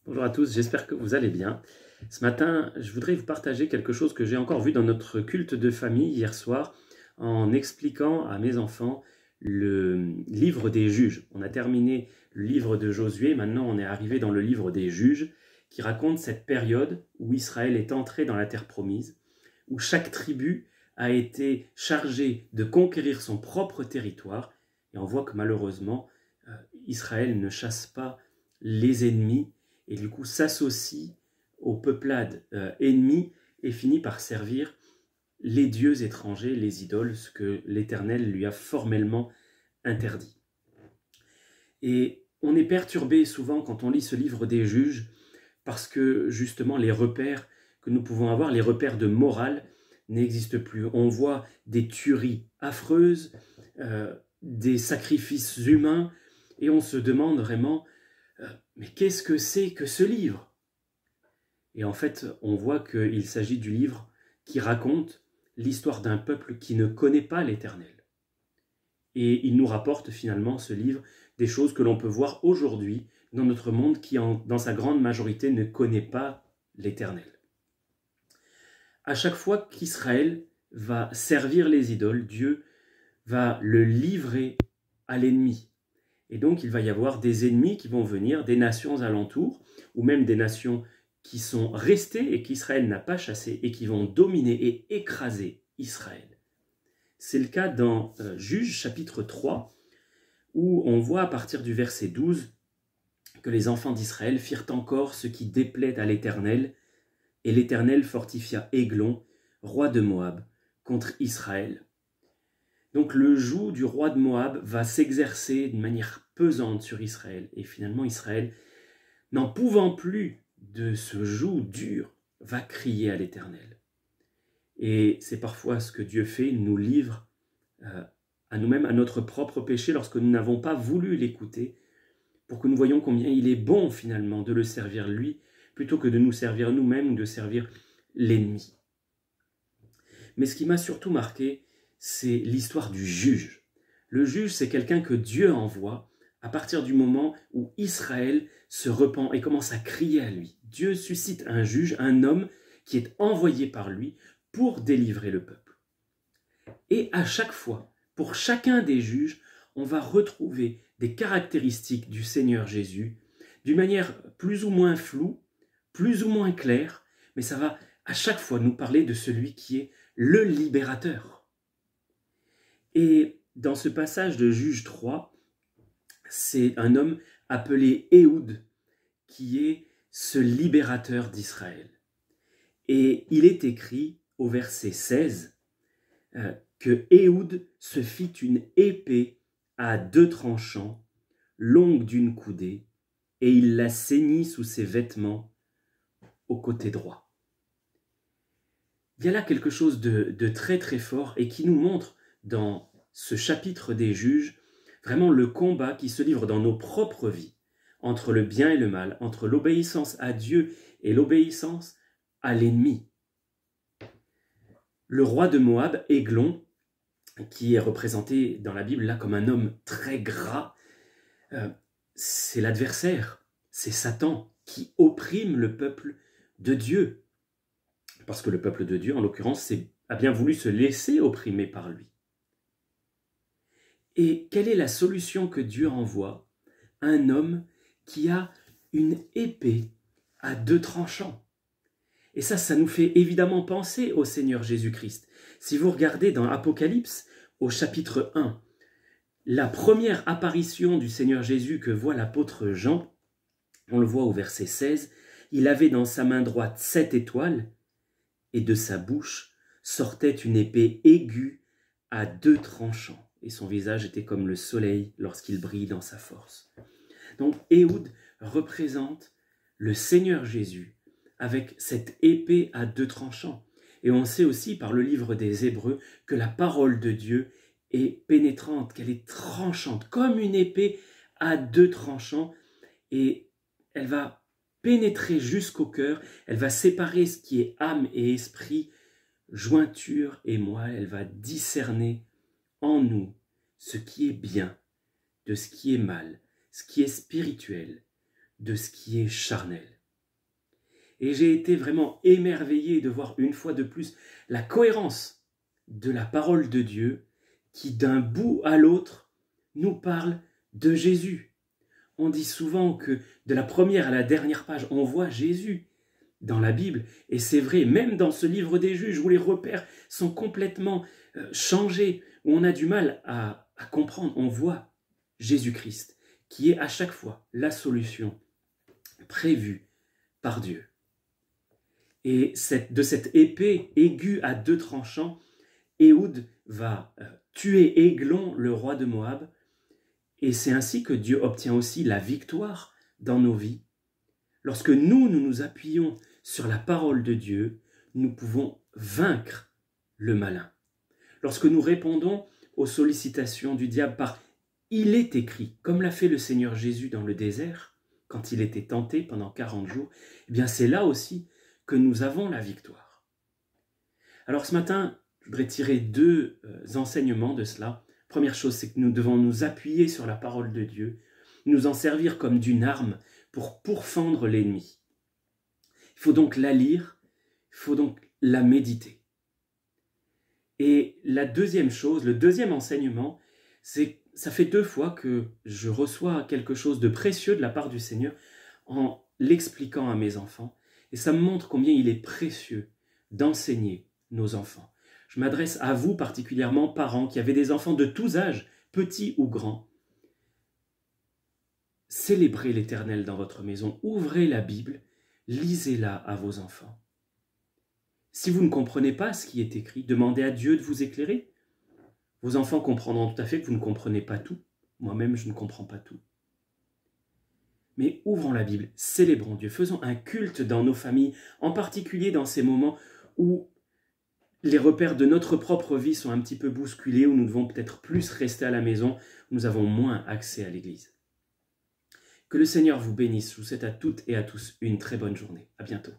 Bonjour à tous, j'espère que vous allez bien. Ce matin, je voudrais vous partager quelque chose que j'ai encore vu dans notre culte de famille hier soir en expliquant à mes enfants le livre des juges. On a terminé le livre de Josué, maintenant on est arrivé dans le livre des juges qui raconte cette période où Israël est entré dans la terre promise, où chaque tribu a été chargée de conquérir son propre territoire. Et on voit que malheureusement, Israël ne chasse pas les ennemis et du coup s'associe aux peuplades ennemies et finit par servir les dieux étrangers, les idoles, ce que l'Éternel lui a formellement interdit. Et on est perturbé souvent quand on lit ce livre des juges parce que justement les repères que nous pouvons avoir, les repères de morale, n'existent plus. On voit des tueries affreuses, des sacrifices humains, et on se demande vraiment mais qu'est-ce que c'est que ce livre? Et en fait, on voit qu'il s'agit du livre qui raconte l'histoire d'un peuple qui ne connaît pas l'Éternel. Et il nous rapporte finalement, ce livre, des choses que l'on peut voir aujourd'hui dans notre monde qui, dans sa grande majorité, ne connaît pas l'Éternel. À chaque fois qu'Israël va servir les idoles, Dieu va le livrer à l'ennemi. Et donc, il va y avoir des ennemis qui vont venir, des nations alentours, ou même des nations qui sont restées et qu'Israël n'a pas chassées, et qui vont dominer et écraser Israël. C'est le cas dans Juges chapitre 3, où on voit à partir du verset 12 que les enfants d'Israël firent encore ce qui déplaît à l'Éternel, et l'Éternel fortifia Églon, roi de Moab, contre Israël. Donc le joug du roi de Moab va s'exercer de manière pesante sur Israël. Et finalement, Israël, n'en pouvant plus de ce joug dur, va crier à l'Éternel. Et c'est parfois ce que Dieu fait, il nous livre à nous-mêmes, à notre propre péché, lorsque nous n'avons pas voulu l'écouter, pour que nous voyions combien il est bon finalement de le servir lui, plutôt que de nous servir nous-mêmes ou de servir l'ennemi. Mais ce qui m'a surtout marqué, c'est l'histoire du juge. Le juge, c'est quelqu'un que Dieu envoie à partir du moment où Israël se repent et commence à crier à lui. Dieu suscite un juge, un homme qui est envoyé par lui pour délivrer le peuple. Et à chaque fois, pour chacun des juges, on va retrouver des caractéristiques du Seigneur Jésus d'une manière plus ou moins floue, plus ou moins claire, mais ça va à chaque fois nous parler de celui qui est le libérateur. Et dans ce passage de Juge 3, c'est un homme appelé Ehud qui est ce libérateur d'Israël. Et il est écrit au verset 16 que Ehud se fit une épée à 2 tranchants, longue d'une coudée, et il la ceignit sous ses vêtements au côté droit. Il y a là quelque chose de très très fort et qui nous montre dans ce chapitre des juges vraiment le combat qui se livre dans nos propres vies entre le bien et le mal, entre l'obéissance à Dieu et l'obéissance à l'ennemi. Le roi de Moab, Églon, qui est représenté dans la Bible là comme un homme très gras, c'est l'adversaire, c'est Satan qui opprime le peuple de Dieu. Parce que le peuple de Dieu, en l'occurrence, a bien voulu se laisser opprimer par lui. Et quelle est la solution que Dieu envoie? Un homme qui a une épée à 2 tranchants. Et ça nous fait évidemment penser au Seigneur Jésus-Christ. Si vous regardez dans Apocalypse, au chapitre 1, la première apparition du Seigneur Jésus que voit l'apôtre Jean, on le voit au verset 16, il avait dans sa main droite 7 étoiles, et de sa bouche sortait une épée aiguë à 2 tranchants, et son visage était comme le soleil lorsqu'il brille dans sa force. Donc Ehud représente le Seigneur Jésus avec cette épée à 2 tranchants. Et on sait aussi par le livre des Hébreux que la parole de Dieu est pénétrante, qu'elle est tranchante, comme une épée à 2 tranchants, et elle va pénétrer jusqu'au cœur, elle va séparer ce qui est âme et esprit, jointure et moelle, elle va discerner en nous ce qui est bien de ce qui est mal, ce qui est spirituel, de ce qui est charnel. Et j'ai été vraiment émerveillé de voir une fois de plus la cohérence de la parole de Dieu qui, d'un bout à l'autre, nous parle de Jésus. On dit souvent que de la première à la dernière page, on voit Jésus dans la Bible. Et c'est vrai, même dans ce livre des Juges, où les repères sont complètement changés, où on a du mal à comprendre, on voit Jésus-Christ, qui est à chaque fois la solution prévue par Dieu. Et de cette épée aiguë à deux tranchants, Éhoud va tuer Églon, le roi de Moab, et c'est ainsi que Dieu obtient aussi la victoire dans nos vies. Lorsque nous nous appuyons sur la parole de Dieu, nous pouvons vaincre le malin. Lorsque nous répondons aux sollicitations du diable par « il est écrit », comme l'a fait le Seigneur Jésus dans le désert, quand il était tenté pendant 40 jours, eh bien c'est là aussi que nous avons la victoire. Alors ce matin, je voudrais tirer deux enseignements de cela. Première chose, c'est que nous devons nous appuyer sur la parole de Dieu, nous en servir comme d'une arme pour pourfendre l'ennemi. Il faut donc la lire, il faut donc la méditer. Et la deuxième chose, le deuxième enseignement, c'est que ça fait 2 fois que je reçois quelque chose de précieux de la part du Seigneur en l'expliquant à mes enfants. Et ça me montre combien il est précieux d'enseigner nos enfants. Je m'adresse à vous particulièrement, parents qui avez des enfants de tous âges, petits ou grands. Célébrez l'Éternel dans votre maison, ouvrez la Bible, lisez-la à vos enfants. Si vous ne comprenez pas ce qui est écrit, demandez à Dieu de vous éclairer. Vos enfants comprendront tout à fait que vous ne comprenez pas tout. Moi-même, je ne comprends pas tout. Mais ouvrons la Bible, célébrons Dieu, faisons un culte dans nos familles, en particulier dans ces moments où les repères de notre propre vie sont un petit peu bousculés, où nous devons peut-être plus rester à la maison, où nous avons moins accès à l'Église. Que le Seigneur vous bénisse. Je vous souhaite à toutes et à tous une très bonne journée. À bientôt.